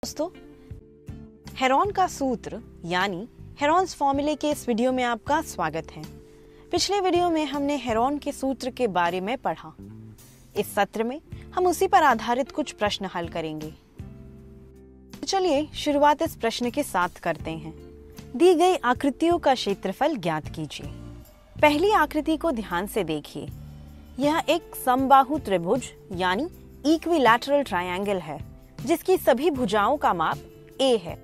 दोस्तों, हेरॉन का सूत्र यानी हेरॉन्स फॉर्मूले के इस वीडियो में आपका स्वागत है। पिछले वीडियो में हमने हेरॉन के सूत्र के बारे में पढ़ा। इस सत्र में हम उसी पर आधारित कुछ प्रश्न हल करेंगे। तो चलिए शुरुआत इस प्रश्न के साथ करते हैं। दी गई आकृतियों का क्षेत्रफल ज्ञात कीजिए। पहली आकृति को ध्यान से देखिए। यह एक समबाहु त्रिभुज यानी इक्विलैटरल ट्रायंगल है जिसकी सभी भुजाओं का माप a है।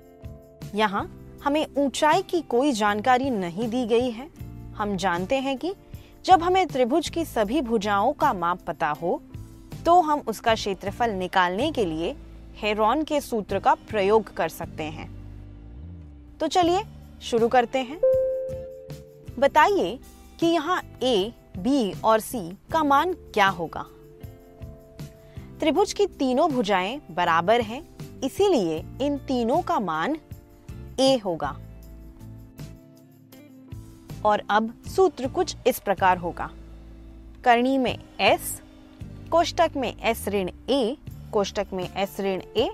यहाँ हमें ऊंचाई की कोई जानकारी नहीं दी गई है। हम जानते हैं कि जब हमें त्रिभुज की सभी भुजाओं का माप पता हो तो हम उसका क्षेत्रफल निकालने के लिए हेरॉन के सूत्र का प्रयोग कर सकते हैं। तो चलिए शुरू करते हैं। बताइए कि यहाँ a, b और c का मान क्या होगा। त्रिभुज की तीनों भुजाएं बराबर हैं, इसीलिए इन तीनों का मान a होगा। और अब सूत्र कुछ इस प्रकार होगा। करनी में s, कोष्टक में s ऋण a, कोष्टक में s ऋण a,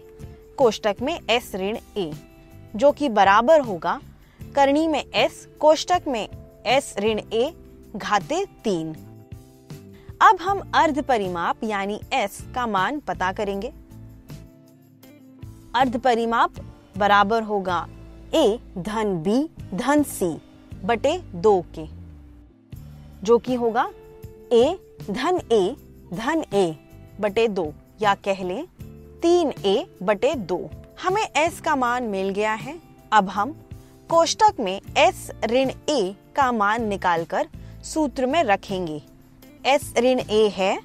कोष्टक में s ऋण a, जो कि बराबर होगा करनी में s, कोष्टक में s ऋण a घाते 3। अब हम अर्ध परिमाप यानी s का मान पता करेंगे। अर्ध परिमाप बराबर होगा a धन b धन c बटे 2 के, जो कि होगा a धन a बटे 2 या कह लें 3a बटे 2। हमें s का मान मिल गया है। अब हम कोष्टक में s ऋण a का मान निकालकर सूत्र में रखेंगे। s ऋण a है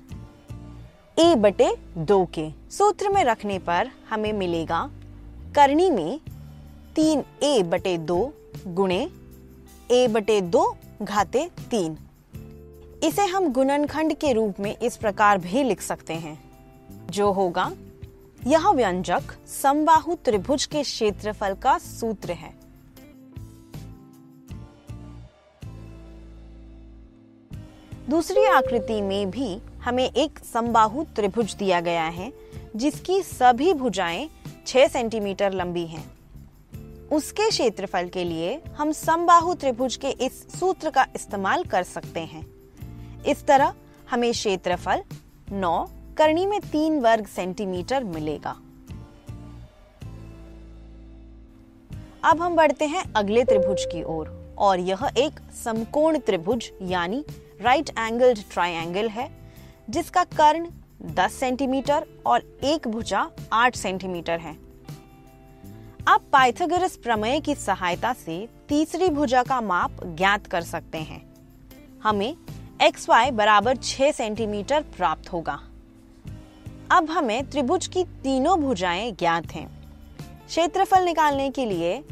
a बटे 2 के। सूत्र में रखने पर हमें मिलेगा करनी में 3a बटे 2 गुणे a बटे 2 घाते 3। इसे हम गुणनखंड के रूप में इस प्रकार भी लिख सकते हैं, जो होगा यह व्यंजक समबाहु त्रिभुज के क्षेत्रफल का सूत्र है। दूसरी आकृति में भी हमें एक समबाहु त्रिभुज दिया गया है जिसकी सभी भुजाएं 6 सेंटीमीटर लंबी हैं। उसके क्षेत्रफल के लिए हम समबाहु त्रिभुज के इस सूत्र का इस्तेमाल कर सकते हैं। इस तरह हमें क्षेत्रफल 9 करनी में 3 वर्ग सेंटीमीटर मिलेगा। अब हम बढ़ते हैं अगले त्रिभुज की ओर और यह एक समकोण त्रिभुज यानी राइट एंगल्ड ट्रायंगल है जिसका कर्ण 10 सेंटीमीटर और एक भुजा 8 सेंटीमीटर है। आप पाइथागोरस प्रमेय की सहायता से तीसरी भुजा का माप ज्ञात कर सकते हैं। हमें xy बराबर 6 सेंटीमीटर प्राप्त होगा। अब हमें त्रिभुज की तीनों भुजाएं ज्ञात हैं। क्षेत्रफल निकालने के लिए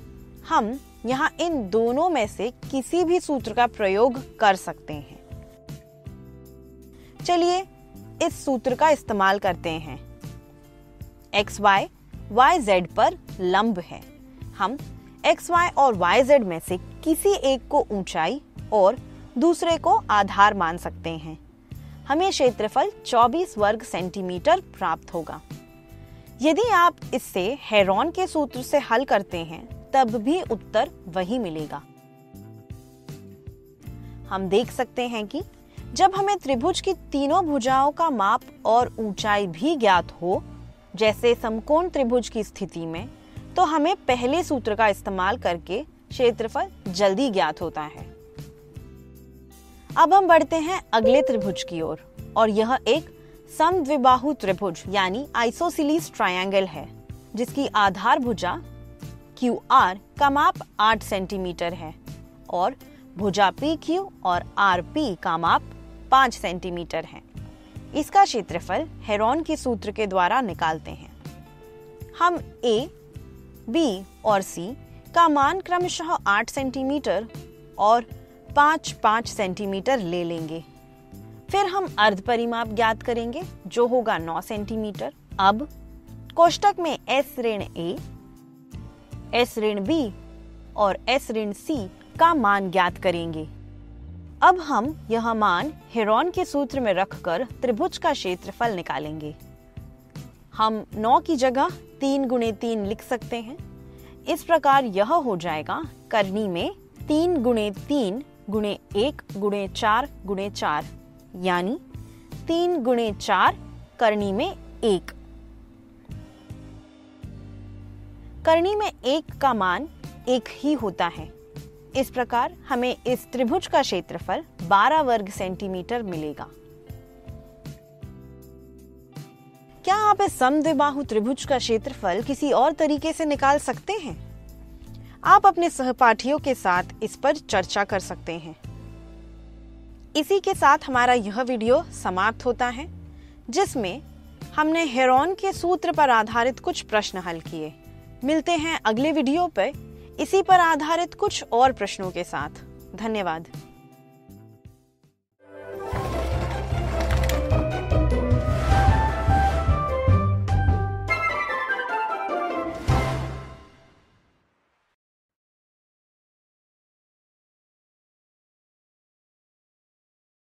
हम यहाँ इन दोनों में से किसी भी सूत्र का प्रयोग कर सकते हैं। चलिए इस सूत्र का इस्तेमाल करते हैं। xy yz पर लंब है। हम xy और yz में से किसी एक को ऊंचाई और दूसरे को आधार मान सकते हैं। हमें क्षेत्रफल 24 वर्ग सेंटीमीटर प्राप्त होगा। यदि आप इससे हेरॉन के सूत्र से हल करते हैं तब भी उत्तर वही मिलेगा। हम देख सकते हैं कि जब हमें त्रिभुज की तीनों भुजाओं का माप और ऊंचाई भी ज्ञात हो, जैसे समकोण त्रिभुज की स्थिति में, तो हमें पहले सूत्र का इस्तेमाल करके क्षेत्रफल जल्दी ज्ञात होता है। अब हम बढ़ते हैं अगले त्रिभुज की ओर और यह एक समद्विबाहु त्रिभुज यानी आइसोसेलेस ट्रायंगल है जिसकी आधार भुजा QR का माप 8 सेंटीमीटर है और भुजा PQ और RP का माप 5 सेंटीमीटर है। इसका क्षेत्रफल हेरॉन के सूत्र के द्वारा निकालते हैं। हम A, B और C का मान क्रमशः 8 सेंटीमीटर और 5-5 सेंटीमीटर ले लेंगे। फिर हम अर्ध परिमाप ज्ञात करेंगे जो होगा 9 सेंटीमीटर। अब कोष्टक में S ऋण A, S ऋण B और S ऋण C का मान ज्ञात करेंगे। अब हम यह मान हेरॉन के सूत्र में रखकर त्रिभुज का क्षेत्रफल निकालेंगे। हम 9 की जगह 3 गुणे 3 लिख सकते हैं। इस प्रकार यह हो जाएगा करनी में 3 गुणे 3 गुणे 1 गुणे 4 गुणे 4, यानी 3 गुणे 4 करनी में 1। करनी में 1 का मान 1 ही होता है। इस प्रकार हमें इस त्रिभुज का क्षेत्रफल 12 वर्ग सेंटीमीटर मिलेगा। क्या आप इस समद्विबाहु त्रिभुज का क्षेत्रफल किसी और तरीके से निकाल सकते हैं? आप अपने सहपाठियों के साथ इस पर चर्चा कर सकते हैं। इसी के साथ हमारा यह वीडियो समाप्त होता है, जिसमें हमने हेरोन के सूत्र पर आधारित कुछ प्रश्न हल किए। मिलते हैं अगले वीडियो पर इसी पर आधारित कुछ और प्रश्नों के साथ। धन्यवाद।